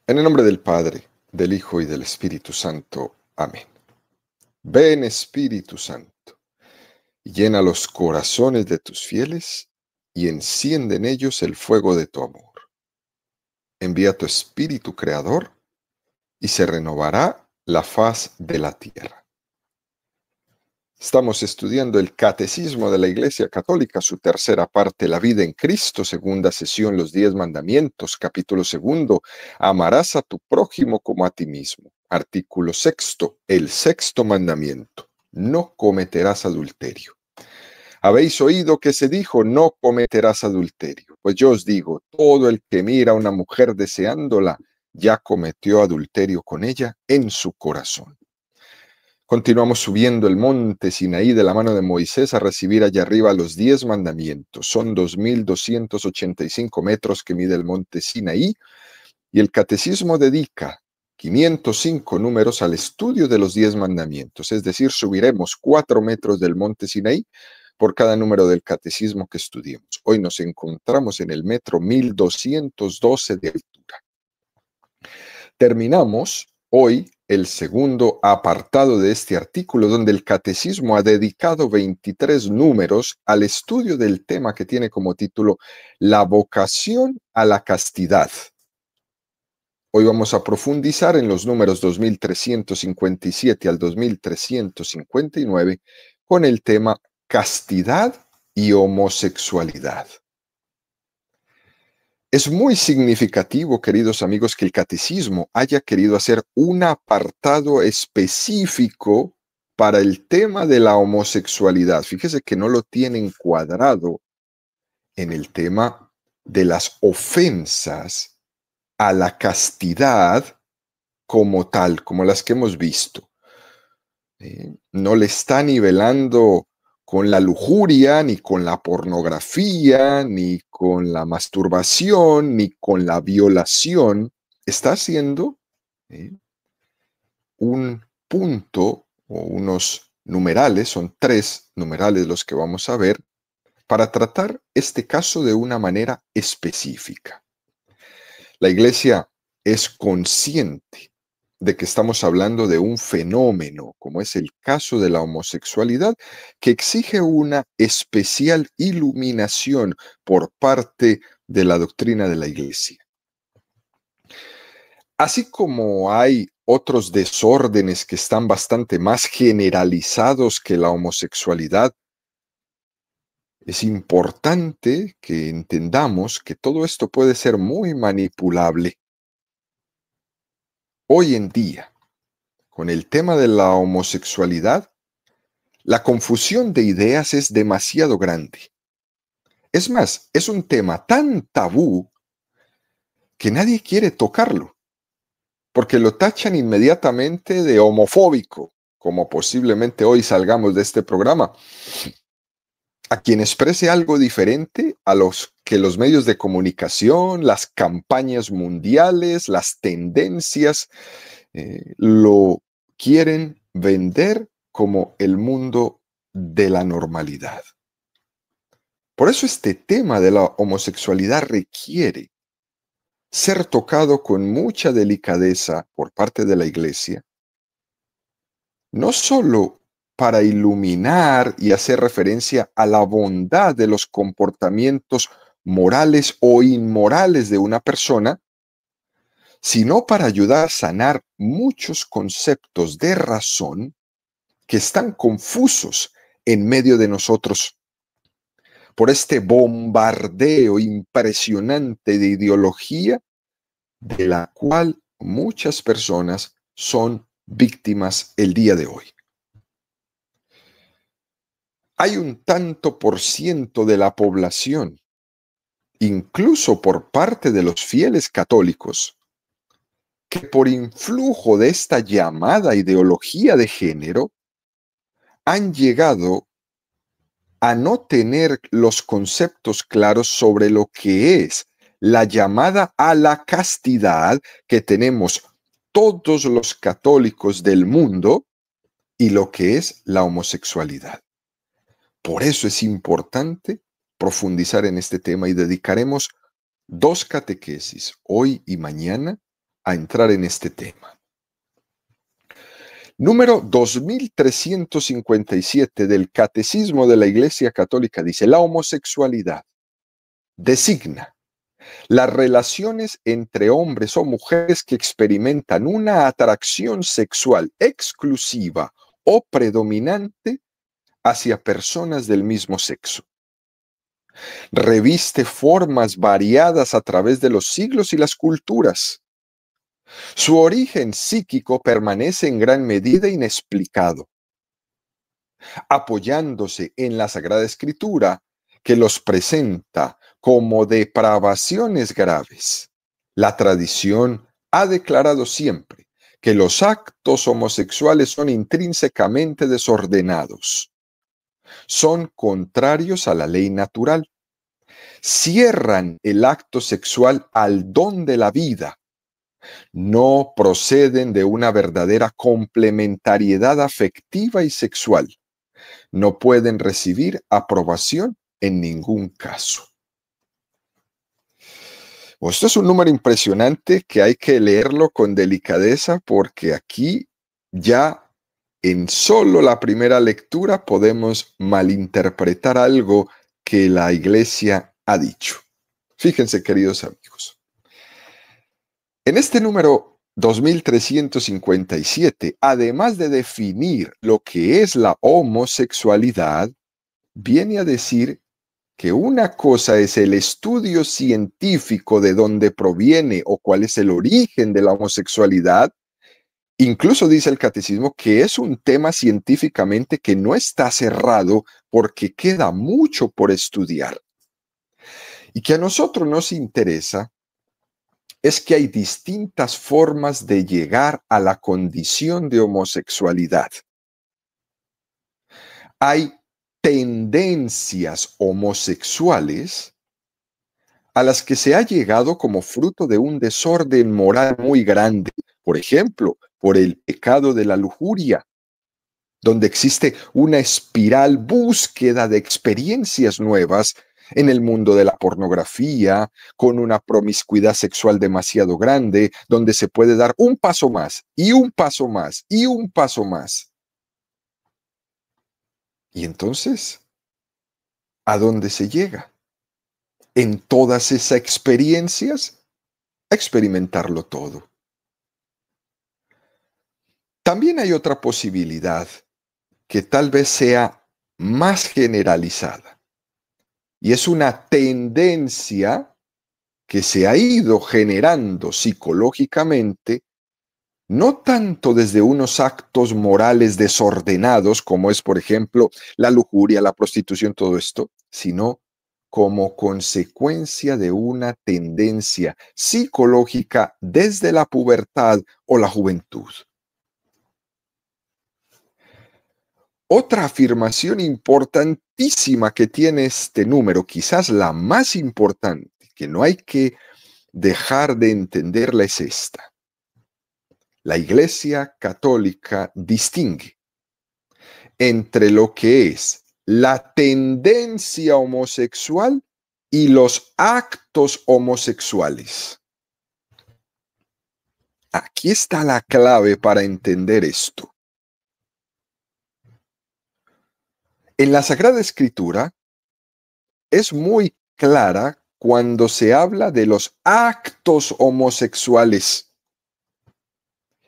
En el nombre del Padre, del Hijo y del Espíritu Santo. Amén. Ven, Espíritu Santo, y llena los corazones de tus fieles y enciende en ellos el fuego de tu amor. Envía tu Espíritu Creador y se renovará la faz de la tierra. Estamos estudiando el Catecismo de la Iglesia Católica, su tercera parte, la vida en Cristo, segunda sesión, los 10 mandamientos, capítulo segundo, amarás a tu prójimo como a ti mismo. Artículo sexto, el sexto mandamiento, no cometerás adulterio. Habéis oído que se dijo, no cometerás adulterio. Pues yo os digo, todo el que mira a una mujer deseándola, ya cometió adulterio con ella en su corazón. Continuamos subiendo el monte Sinaí de la mano de Moisés a recibir allá arriba los 10 mandamientos. Son 2.285 metros que mide el monte Sinaí y el catecismo dedica 505 números al estudio de los 10 mandamientos. Es decir, subiremos 4 metros del monte Sinaí por cada número del catecismo que estudiemos. Hoy nos encontramos en el metro 1212 de altura. Terminamos hoy el segundo apartado de este artículo, donde el Catecismo ha dedicado 23 números al estudio del tema que tiene como título La vocación a la castidad. Hoy vamos a profundizar en los números 2357 al 2359 con el tema castidad y homosexualidad. Es muy significativo, queridos amigos, que el catecismo haya querido hacer un apartado específico para el tema de la homosexualidad. Fíjese que no lo tiene encuadrado en el tema de las ofensas a la castidad como tal, como las que hemos visto. No le está nivelando con la lujuria, ni con la pornografía, ni con la masturbación, ni con la violación. Está haciendo un punto o unos numerales, son 3 numerales los que vamos a ver, para tratar este caso de una manera específica. La Iglesia es consciente de que estamos hablando de un fenómeno, como es el caso de la homosexualidad, que exige una especial iluminación por parte de la doctrina de la Iglesia. Así como hay otros desórdenes que están bastante más generalizados que la homosexualidad, es importante que entendamos que todo esto puede ser muy manipulable. Hoy en día, con el tema de la homosexualidad, la confusión de ideas es demasiado grande. Es más, es un tema tan tabú que nadie quiere tocarlo, porque lo tachan inmediatamente de homofóbico, como posiblemente hoy salgamos de este programa. A quien exprese algo diferente a los que los medios de comunicación, las campañas mundiales, las tendencias, lo quieren vender como el mundo de la normalidad. Por eso este tema de la homosexualidad requiere ser tocado con mucha delicadeza por parte de la Iglesia, no solo para iluminar y hacer referencia a la bondad de los comportamientos morales o inmorales de una persona, sino para ayudar a sanar muchos conceptos de razón que están confusos en medio de nosotros por este bombardeo impresionante de ideología de la cual muchas personas son víctimas el día de hoy. Hay un tanto por ciento de la población, incluso por parte de los fieles católicos, que por influjo de esta llamada ideología de género han llegado a no tener los conceptos claros sobre lo que es la llamada a la castidad que tenemos todos los católicos del mundo y lo que es la homosexualidad. Por eso es importante profundizar en este tema y dedicaremos 2 catequesis, hoy y mañana, a entrar en este tema. Número 2357 del Catecismo de la Iglesia Católica dice: la homosexualidad designa las relaciones entre hombres o mujeres que experimentan una atracción sexual exclusiva o predominante hacia personas del mismo sexo. Reviste formas variadas a través de los siglos y las culturas. Su origen psíquico permanece en gran medida inexplicado, apoyándose en la Sagrada Escritura, que los presenta como depravaciones graves. La tradición ha declarado siempre que los actos homosexuales son intrínsecamente desordenados, son contrarios a la ley natural, cierran el acto sexual al don de la vida, no proceden de una verdadera complementariedad afectiva y sexual, no pueden recibir aprobación en ningún caso. Esto es un número impresionante que hay que leerlo con delicadeza, porque aquí ya en solo la primera lectura podemos malinterpretar algo que la Iglesia ha dicho. Fíjense, queridos amigos. En este número 2357, además de definir lo que es la homosexualidad, viene a decir que una cosa es el estudio científico de dónde proviene o cuál es el origen de la homosexualidad. Incluso dice el catecismo que es un tema científicamente que no está cerrado porque queda mucho por estudiar. Y que a nosotros nos interesa es que hay distintas formas de llegar a la condición de homosexualidad. Hay tendencias homosexuales a las que se ha llegado como fruto de un desorden moral muy grande, por ejemplo, por el pecado de la lujuria, donde existe una espiral búsqueda de experiencias nuevas en el mundo de la pornografía, con una promiscuidad sexual demasiado grande, donde se puede dar un paso más, y un paso más, y un paso más. Y entonces, ¿a dónde se llega? En todas esas experiencias, a experimentarlo todo. También hay otra posibilidad que tal vez sea más generalizada, y es una tendencia que se ha ido generando psicológicamente, no tanto desde unos actos morales desordenados, como es, por ejemplo, la lujuria, la prostitución, todo esto, sino como consecuencia de una tendencia psicológica desde la pubertad o la juventud. Otra afirmación importantísima que tiene este número, quizás la más importante, que no hay que dejar de entenderla, es esta. La Iglesia Católica distingue entre lo que es la tendencia homosexual y los actos homosexuales. Aquí está la clave para entender esto. En la Sagrada Escritura es muy clara cuando se habla de los actos homosexuales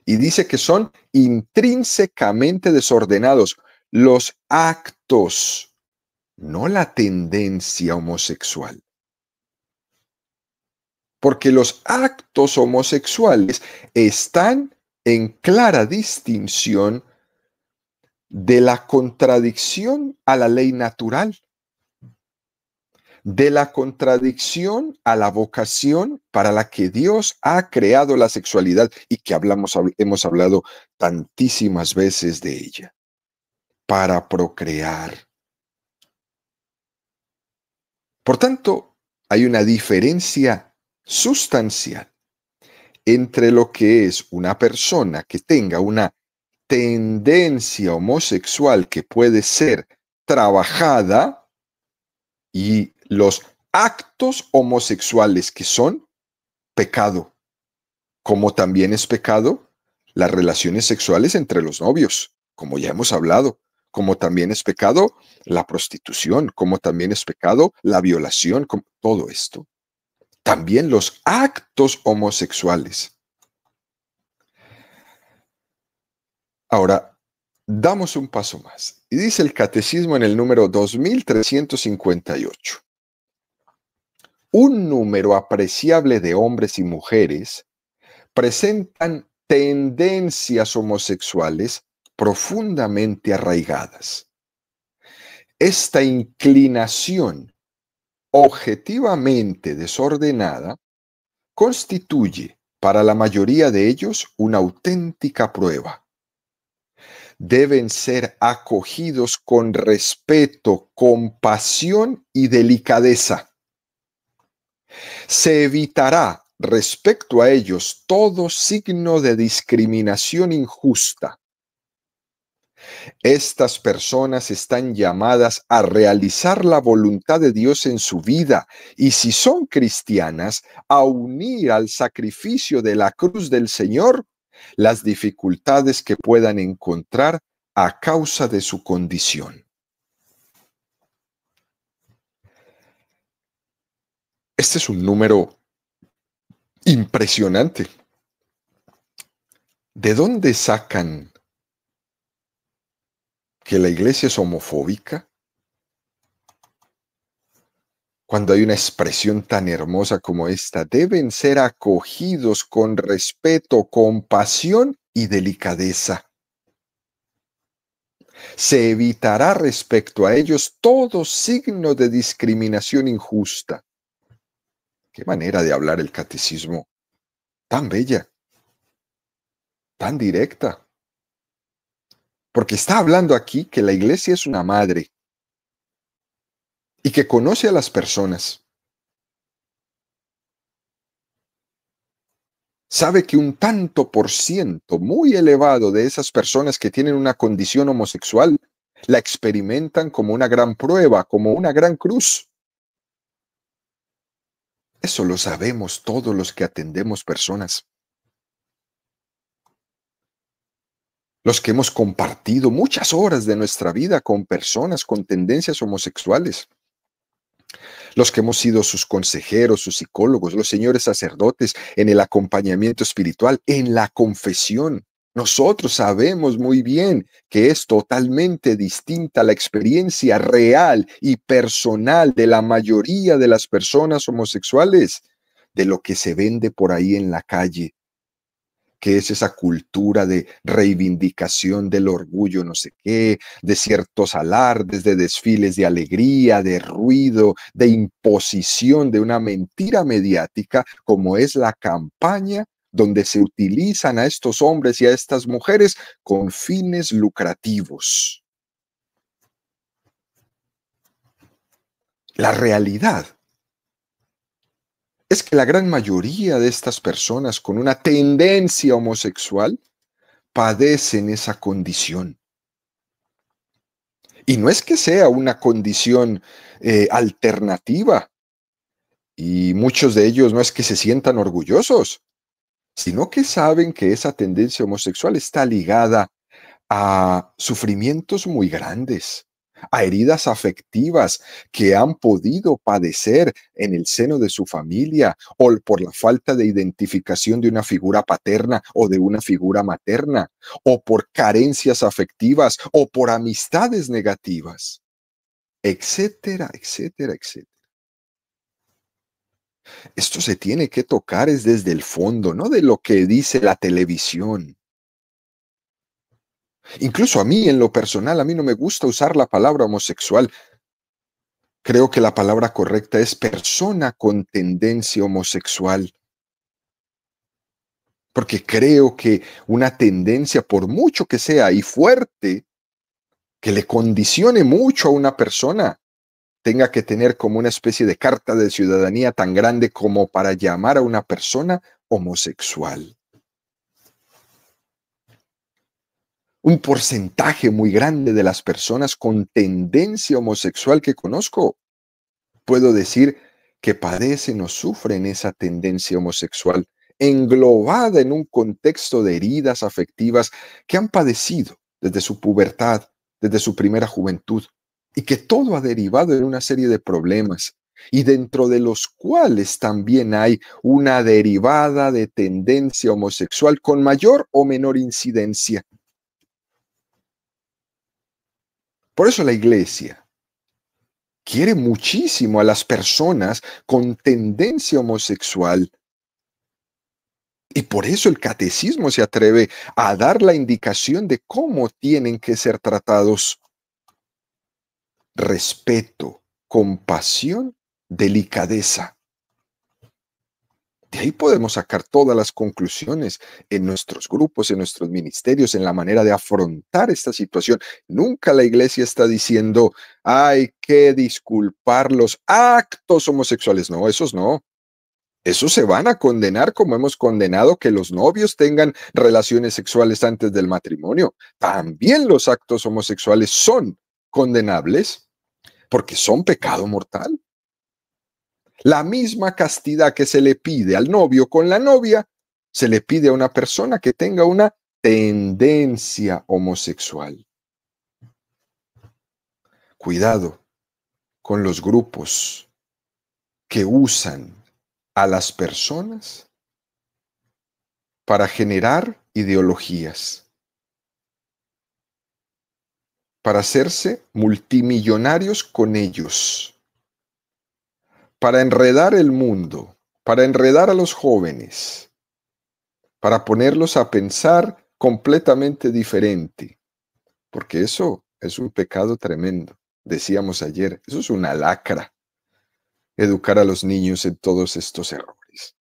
y dice que son intrínsecamente desordenados. Los actos, no la tendencia homosexual. Porque los actos homosexuales están en clara distinción de la contradicción a la ley natural, de la contradicción a la vocación para la que Dios ha creado la sexualidad y que hemos hablado tantísimas veces de ella, para procrear. Por tanto, hay una diferencia sustancial entre lo que es una persona que tenga una tendencia homosexual que puede ser trabajada y los actos homosexuales que son pecado. como también es pecado las relaciones sexuales entre los novios, como ya hemos hablado, como también es pecado la prostitución, como también es pecado la violación, todo esto. También los actos homosexuales. Ahora, damos un paso más. Y dice el Catecismo en el número 2358. Un número apreciable de hombres y mujeres presentan tendencias homosexuales profundamente arraigadas. Esta inclinación objetivamente desordenada constituye para la mayoría de ellos una auténtica prueba. Deben ser acogidos con respeto, compasión y delicadeza. Se evitará respecto a ellos todo signo de discriminación injusta. Estas personas están llamadas a realizar la voluntad de Dios en su vida y, si son cristianas, a unir al sacrificio de la cruz del Señor las dificultades que puedan encontrar a causa de su condición. Este es un número impresionante. ¿De dónde sacan que la iglesia es homofóbica? Cuando hay una expresión tan hermosa como esta, deben ser acogidos con respeto, compasión y delicadeza. Se evitará respecto a ellos todo signo de discriminación injusta. Qué manera de hablar el catecismo, tan bella, tan directa. Porque está hablando aquí que la iglesia es una madre y que conoce a las personas. Sabe que un tanto por ciento muy elevado de esas personas que tienen una condición homosexual la experimentan como una gran prueba, como una gran cruz. Eso lo sabemos todos los que atendemos personas. Los que hemos compartido muchas horas de nuestra vida con personas con tendencias homosexuales. Los que hemos sido sus consejeros, sus psicólogos, los señores sacerdotes en el acompañamiento espiritual, en la confesión. Nosotros sabemos muy bien que es totalmente distinta la experiencia real y personal de la mayoría de las personas homosexuales de lo que se vende por ahí en la calle, que es esa cultura de reivindicación del orgullo, no sé qué, de ciertos alardes, de desfiles de alegría, de ruido, de imposición de una mentira mediática, como es la campaña donde se utilizan a estos hombres y a estas mujeres con fines lucrativos. La realidad es que la gran mayoría de estas personas con una tendencia homosexual padecen esa condición. Y no es que sea una condición alternativa, y muchos de ellos no es que se sientan orgullosos, sino que saben que esa tendencia homosexual está ligada a sufrimientos muy grandes, a heridas afectivas que han podido padecer en el seno de su familia o por la falta de identificación de una figura paterna o de una figura materna, o por carencias afectivas o por amistades negativas, etcétera, etcétera, etcétera. Esto se tiene que tocar es desde el fondo, no de lo que dice la televisión. Incluso a mí, en lo personal, a mí no me gusta usar la palabra homosexual. Creo que la palabra correcta es persona con tendencia homosexual. Porque creo que una tendencia, por mucho que sea y fuerte, que le condicione mucho a una persona, tenga que tener como una especie de carta de ciudadanía tan grande como para llamar a una persona homosexual. Un porcentaje muy grande de las personas con tendencia homosexual que conozco, puedo decir que padecen o sufren esa tendencia homosexual englobada en un contexto de heridas afectivas que han padecido desde su pubertad, desde su primera juventud, y que todo ha derivado en una serie de problemas, y dentro de los cuales también hay una derivada de tendencia homosexual con mayor o menor incidencia. Por eso la Iglesia quiere muchísimo a las personas con tendencia homosexual. Y por eso el catecismo se atreve a dar la indicación de cómo tienen que ser tratados. Respeto, compasión, delicadeza. De ahí podemos sacar todas las conclusiones en nuestros grupos, en nuestros ministerios, en la manera de afrontar esta situación. Nunca la iglesia está diciendo hay que disculpar los actos homosexuales. No, esos no. Esos se van a condenar como hemos condenado que los novios tengan relaciones sexuales antes del matrimonio. También los actos homosexuales son condenables porque son pecado mortal. La misma castidad que se le pide al novio con la novia, se le pide a una persona que tenga una tendencia homosexual. Cuidado con los grupos que usan a las personas para generar ideologías, para hacerse multimillonarios con ellos, para enredar el mundo, para enredar a los jóvenes, para ponerlos a pensar completamente diferente, porque eso es un pecado tremendo. Decíamos ayer, eso es una lacra, educar a los niños en todos estos errores.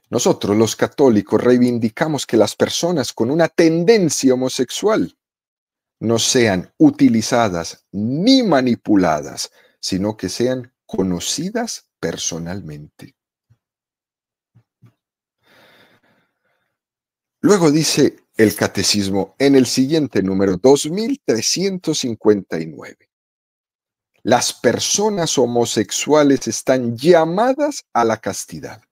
Nosotros, los católicos, reivindicamos que las personas con una tendencia homosexual no sean utilizadas ni manipuladas, sino que sean conocidas personalmente. Luego dice el catecismo en el siguiente número 2359. Las personas homosexuales están llamadas a la castidad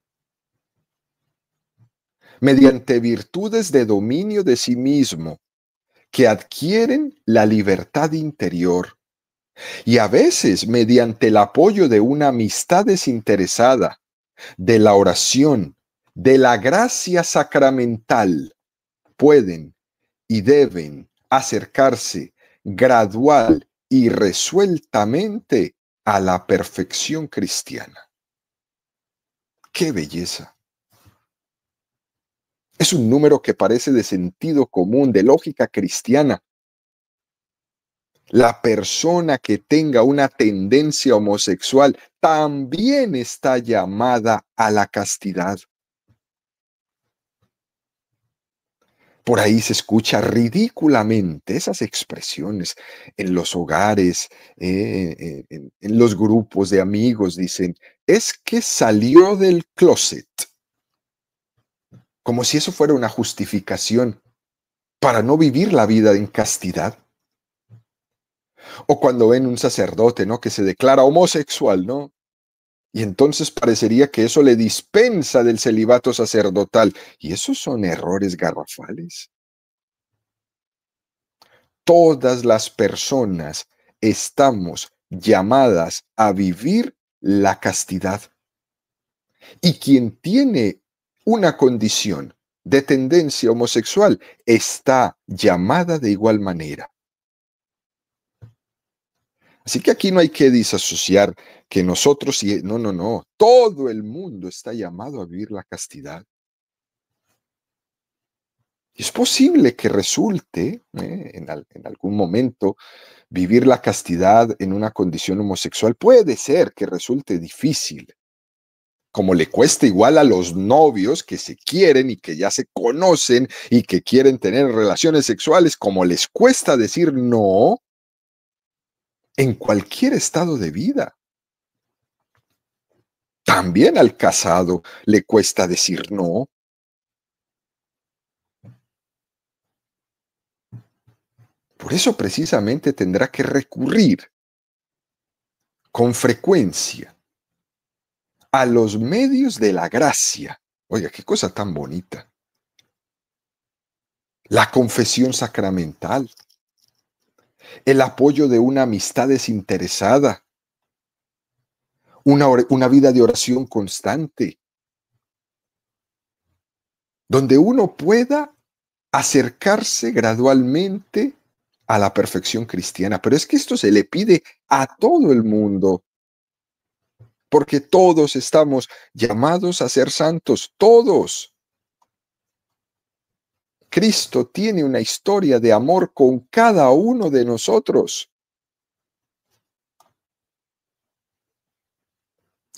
mediante virtudes de dominio de sí mismo que adquieren la libertad interior y a veces mediante el apoyo de una amistad desinteresada, de la oración, de la gracia sacramental, pueden y deben acercarse gradual y resueltamente a la perfección cristiana. ¡Qué belleza! Es un número que parece de sentido común, de lógica cristiana. La persona que tenga una tendencia homosexual también está llamada a la castidad. Por ahí se escucha ridículamente esas expresiones en los hogares, en los grupos de amigos, dicen, es que salió del closet, como si eso fuera una justificación para no vivir la vida en castidad. O cuando ven un sacerdote, ¿no?, que se declara homosexual, ¿no? Y entonces parecería que eso le dispensa del celibato sacerdotal. Y esos son errores garrafales. Todas las personas estamos llamadas a vivir la castidad. Y quien tiene una condición de tendencia homosexual está llamada de igual manera. Así que aquí no hay que disasociar que nosotros, no, todo el mundo está llamado a vivir la castidad. Es posible que resulte, en algún momento, vivir la castidad en una condición homosexual. Puede ser que resulte difícil, como le cuesta igual a los novios que se quieren y que ya se conocen y que quieren tener relaciones sexuales, como les cuesta decir no en cualquier estado de vida. También al casado le cuesta decir no. Por eso precisamente tendrá que recurrir con frecuencia a los medios de la gracia. Oiga, qué cosa tan bonita. La confesión sacramental, el apoyo de una amistad desinteresada, una vida de oración constante, donde uno pueda acercarse gradualmente a la perfección cristiana. Pero es que esto se le pide a todo el mundo, porque todos estamos llamados a ser santos, todos. Cristo tiene una historia de amor con cada uno de nosotros.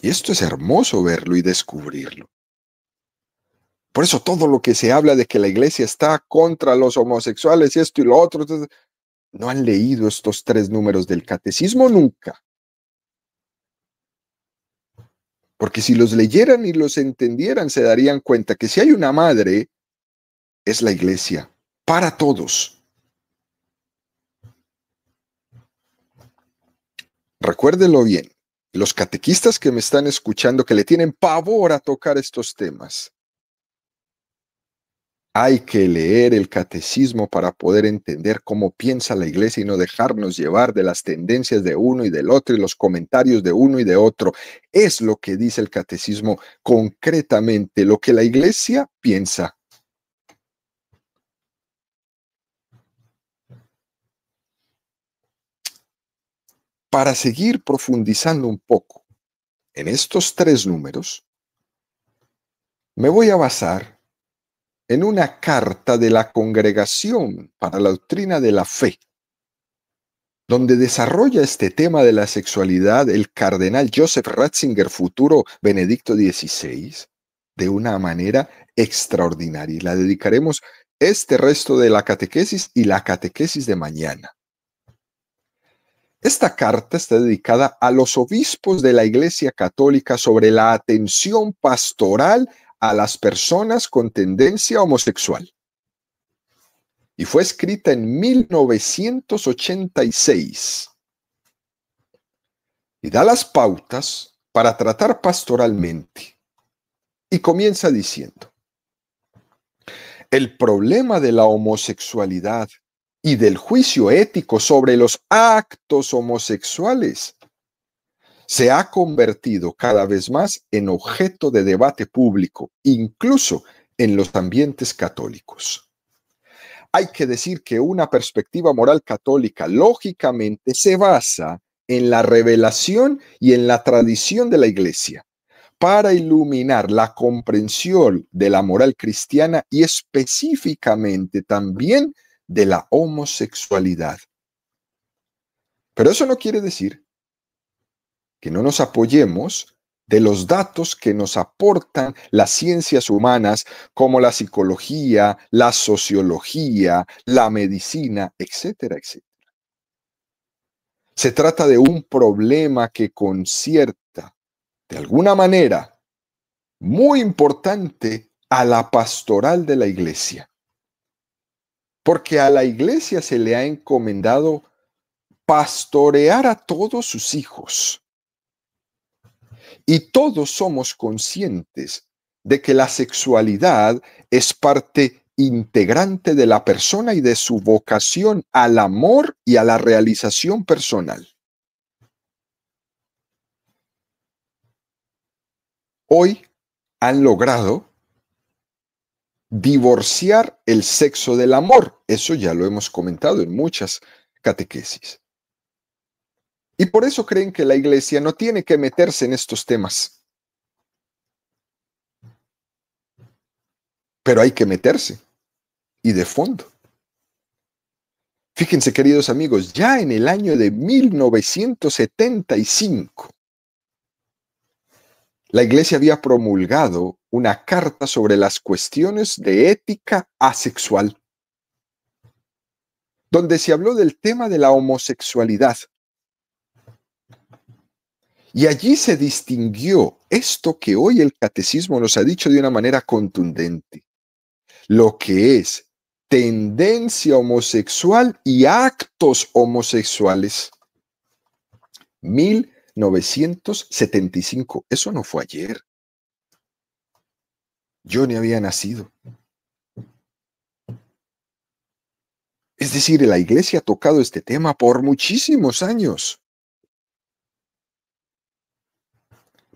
Y esto es hermoso verlo y descubrirlo. Por eso todo lo que se habla de que la iglesia está contra los homosexuales y esto y lo otro, no han leído estos 3 números del catecismo nunca. Porque si los leyeran y los entendieran, se darían cuenta que si hay una madre, es la iglesia, para todos. Recuérdelo bien, los catequistas que me están escuchando, que le tienen pavor a tocar estos temas, hay que leer el catecismo para poder entender cómo piensa la iglesia y no dejarnos llevar de las tendencias de uno y del otro y los comentarios de uno y de otro. Es lo que dice el catecismo concretamente, lo que la iglesia piensa. Para seguir profundizando un poco en estos 3 números, me voy a basar en una carta de la Congregación para la Doctrina de la Fe, donde desarrolla este tema de la sexualidad el cardenal Joseph Ratzinger, futuro Benedicto XVI, de una manera extraordinaria. Y la dedicaremos este resto de la catequesis y la catequesis de mañana. Esta carta está dedicada a los obispos de la Iglesia Católica sobre la atención pastoral a las personas con tendencia homosexual. Y fue escrita en 1986. Y da las pautas para tratar pastoralmente. Y comienza diciendo: el problema de la homosexualidad y del juicio ético sobre los actos homosexuales se ha convertido cada vez más en objeto de debate público, incluso en los ambientes católicos. Hay que decir que una perspectiva moral católica, lógicamente, se basa en la revelación y en la tradición de la Iglesia para iluminar la comprensión de la moral cristiana y específicamente también de la homosexualidad. Pero eso no quiere decir que no nos apoyemos de los datos que nos aportan las ciencias humanas como la psicología, la sociología, la medicina, etcétera, etcétera. Se trata de un problema que concierta, de alguna manera, muy importante a la pastoral de la iglesia. Porque a la iglesia se le ha encomendado pastorear a todos sus hijos. Y todos somos conscientes de que la sexualidad es parte integrante de la persona y de su vocación al amor y a la realización personal. Hoy han logrado divorciar el sexo del amor. Eso ya lo hemos comentado en muchas catequesis. Y por eso creen que la iglesia no tiene que meterse en estos temas. Pero hay que meterse, y de fondo. Fíjense, queridos amigos, ya en el año de 1975, la iglesia había promulgado una carta sobre las cuestiones de ética asexual, donde se habló del tema de la homosexualidad. Y allí se distinguió esto que hoy el catecismo nos ha dicho de una manera contundente: lo que es tendencia homosexual y actos homosexuales. 1975. Eso no fue ayer. Yo ni había nacido. Es decir, la iglesia ha tocado este tema por muchísimos años.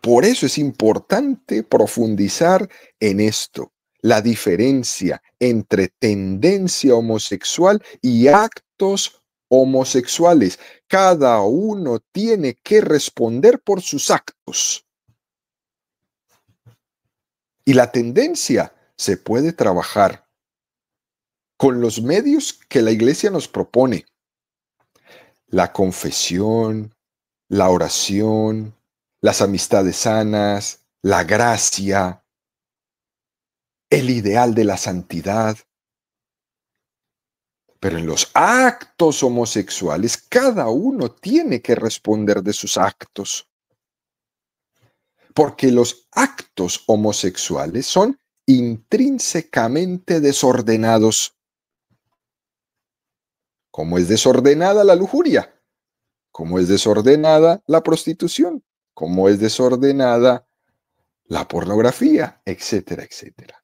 Por eso es importante profundizar en esto, la diferencia entre tendencia homosexual y actos homosexuales. Cada uno tiene que responder por sus actos. Y la tendencia se puede trabajar con los medios que la iglesia nos propone. La confesión, la oración, las amistades sanas, la gracia, el ideal de la santidad. Pero en los actos homosexuales, cada uno tiene que responder de sus actos. Porque los actos homosexuales son intrínsecamente desordenados. ¿Cómo es desordenada la lujuria? ¿Cómo es desordenada la prostitución? ¿Cómo es desordenada la pornografía? Etcétera, etcétera.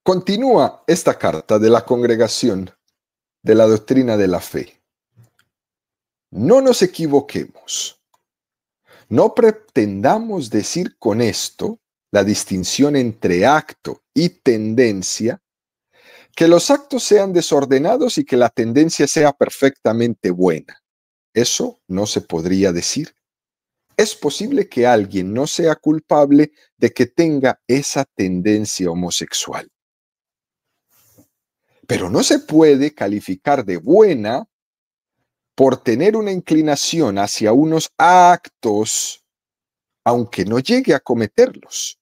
Continúa esta carta de la Congregación de la Doctrina de la Fe. No nos equivoquemos. No pretendamos decir con esto la distinción entre acto y tendencia, que los actos sean desordenados y que la tendencia sea perfectamente buena. Eso no se podría decir. Es posible que alguien no sea culpable de que tenga esa tendencia homosexual. Pero no se puede calificar de buena por tener una inclinación hacia unos actos, aunque no llegue a cometerlos.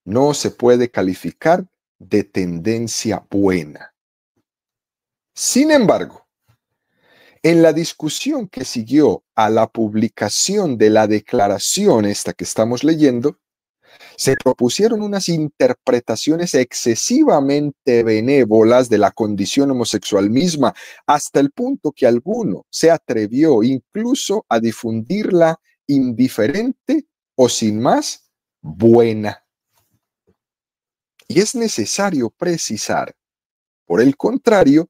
No se puede calificar de tendencia buena. Sin embargo, en la discusión que siguió a la publicación de la declaración esta que estamos leyendo, se propusieron unas interpretaciones excesivamente benévolas de la condición homosexual misma, hasta el punto que alguno se atrevió incluso a difundirla indiferente o sin más buena. Y es necesario precisar, por el contrario,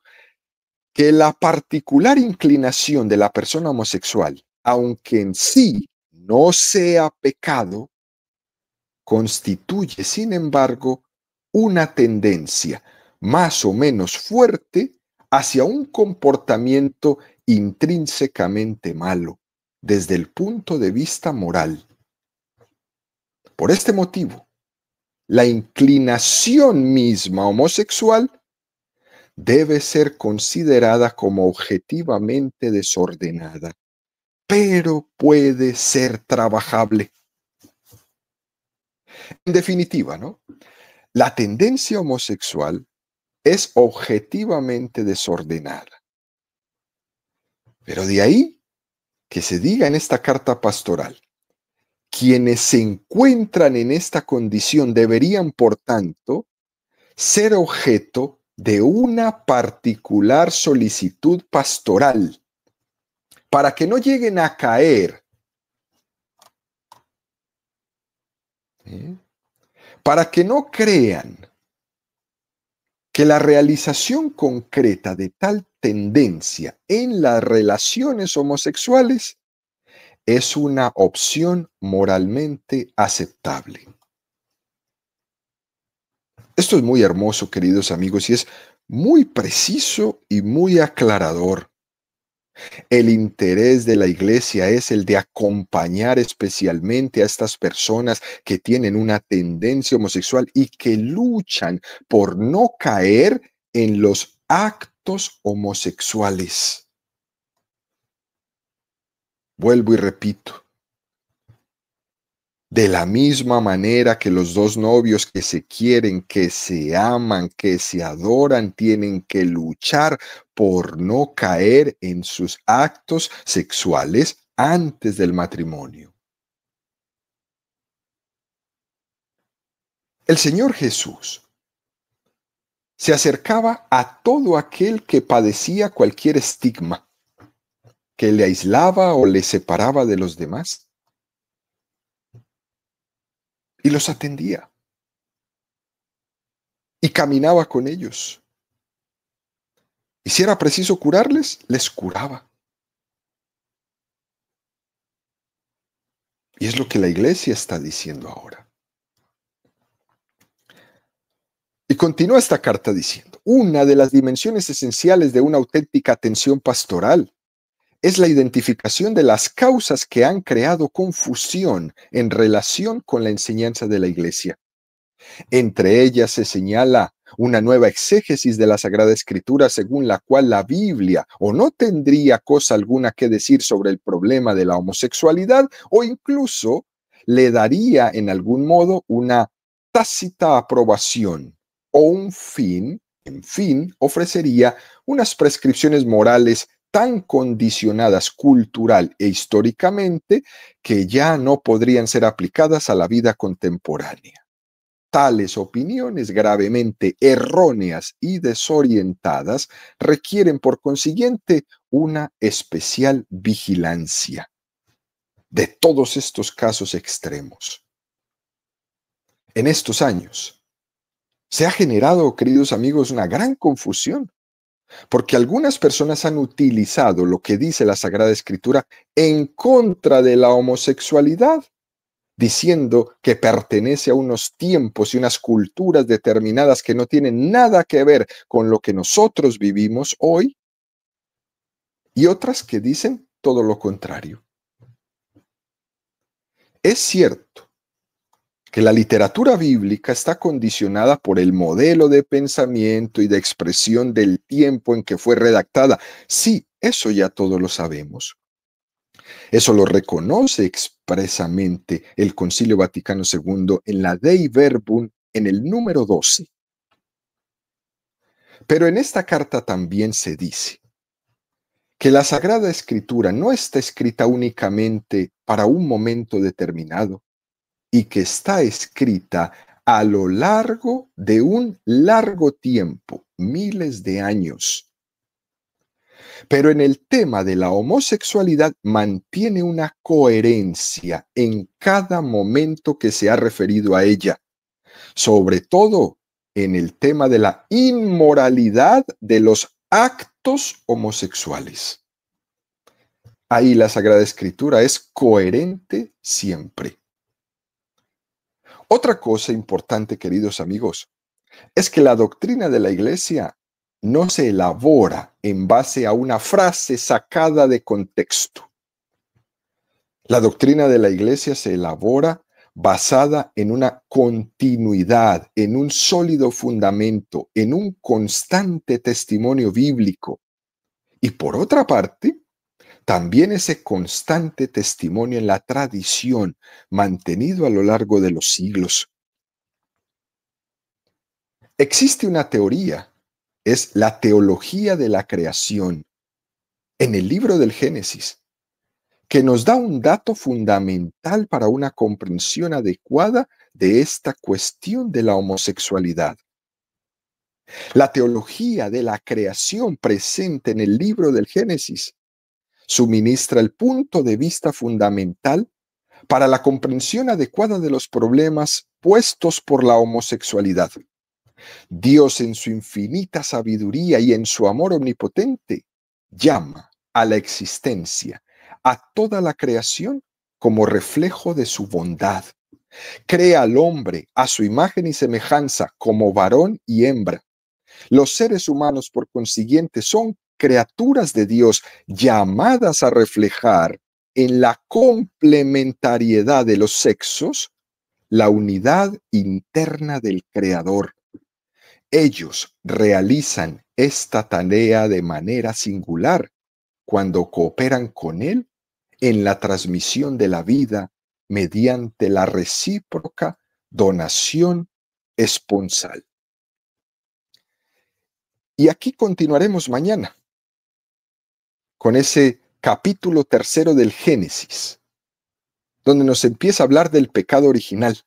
que la particular inclinación de la persona homosexual, aunque en sí no sea pecado, constituye, sin embargo, una tendencia más o menos fuerte hacia un comportamiento intrínsecamente malo desde el punto de vista moral. Por este motivo, la inclinación misma homosexual debe ser considerada como objetivamente desordenada, pero puede ser trabajable. En definitiva, ¿no? La tendencia homosexual es objetivamente desordenada. Pero de ahí que se diga en esta carta pastoral, quienes se encuentran en esta condición deberían, por tanto, ser objeto de una particular solicitud pastoral, para que no lleguen a caer, para que no crean que la realización concreta de tal tendencia en las relaciones homosexuales es una opción moralmente aceptable. Esto es muy hermoso, queridos amigos, y es muy preciso y muy aclarador. El interés de la iglesia es el de acompañar especialmente a estas personas que tienen una tendencia homosexual y que luchan por no caer en los actos homosexuales. Vuelvo y repito. De la misma manera que los dos novios que se quieren, que se aman, que se adoran, tienen que luchar por no caer en sus actos sexuales antes del matrimonio. El Señor Jesús se acercaba a todo aquel que padecía cualquier estigma. que le aislaba o le separaba de los demás, y los atendía y caminaba con ellos. Y si era preciso curarles, les curaba. Y es lo que la iglesia está diciendo ahora. Y continúa esta carta diciendo, una de las dimensiones esenciales de una auténtica atención pastoral es la identificación de las causas que han creado confusión en relación con la enseñanza de la iglesia. Entre ellas se señala una nueva exégesis de la Sagrada Escritura según la cual la Biblia o no tendría cosa alguna que decir sobre el problema de la homosexualidad o incluso le daría en algún modo una tácita aprobación o en fin, ofrecería unas prescripciones morales tan condicionadas cultural e históricamente que ya no podrían ser aplicadas a la vida contemporánea. Tales opiniones gravemente erróneas y desorientadas requieren por consiguiente una especial vigilancia de todos estos casos extremos. En estos años se ha generado, queridos amigos, una gran confusión, porque algunas personas han utilizado lo que dice la Sagrada Escritura en contra de la homosexualidad, diciendo que pertenece a unos tiempos y unas culturas determinadas que no tienen nada que ver con lo que nosotros vivimos hoy, y otras que dicen todo lo contrario. Es cierto que la literatura bíblica está condicionada por el modelo de pensamiento y de expresión del tiempo en que fue redactada. Sí, eso ya todos lo sabemos. Eso lo reconoce expresamente el Concilio Vaticano II en la Dei Verbum en el número 12. Pero en esta carta también se dice que la Sagrada Escritura no está escrita únicamente para un momento determinado y que está escrita a lo largo de un largo tiempo, miles de años. Pero en el tema de la homosexualidad mantiene una coherencia en cada momento que se ha referido a ella, sobre todo en el tema de la inmoralidad de los actos homosexuales. Ahí la Sagrada Escritura es coherente siempre. Otra cosa importante, queridos amigos, es que la doctrina de la Iglesia no se elabora en base a una frase sacada de contexto. La doctrina de la Iglesia se elabora basada en una continuidad, en un sólido fundamento, en un constante testimonio bíblico. Y por otra parte, también ese constante testimonio en la tradición mantenido a lo largo de los siglos. Existe una teoría, es la teología de la creación, en el libro del Génesis, que nos da un dato fundamental para una comprensión adecuada de esta cuestión de la homosexualidad. La teología de la creación presente en el libro del Génesis suministra el punto de vista fundamental para la comprensión adecuada de los problemas puestos por la homosexualidad. Dios, en su infinita sabiduría y en su amor omnipotente, llama a la existencia a toda la creación como reflejo de su bondad. Crea al hombre a su imagen y semejanza como varón y hembra. Los seres humanos, por consiguiente, son criaturas de Dios llamadas a reflejar en la complementariedad de los sexos la unidad interna del Creador. Ellos realizan esta tarea de manera singular cuando cooperan con Él en la transmisión de la vida mediante la recíproca donación esponsal. Y aquí continuaremos mañana con ese capítulo 3 del Génesis, donde nos empieza a hablar del pecado original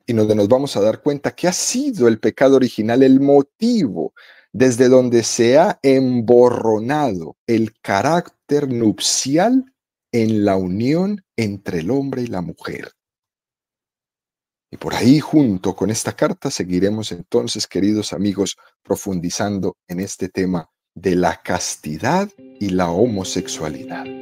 y donde nos vamos a dar cuenta que ha sido el pecado original el motivo desde donde se ha emborronado el carácter nupcial en la unión entre el hombre y la mujer. Y por ahí, junto con esta carta, seguiremos entonces, queridos amigos, profundizando en este tema de la castidad y la homosexualidad.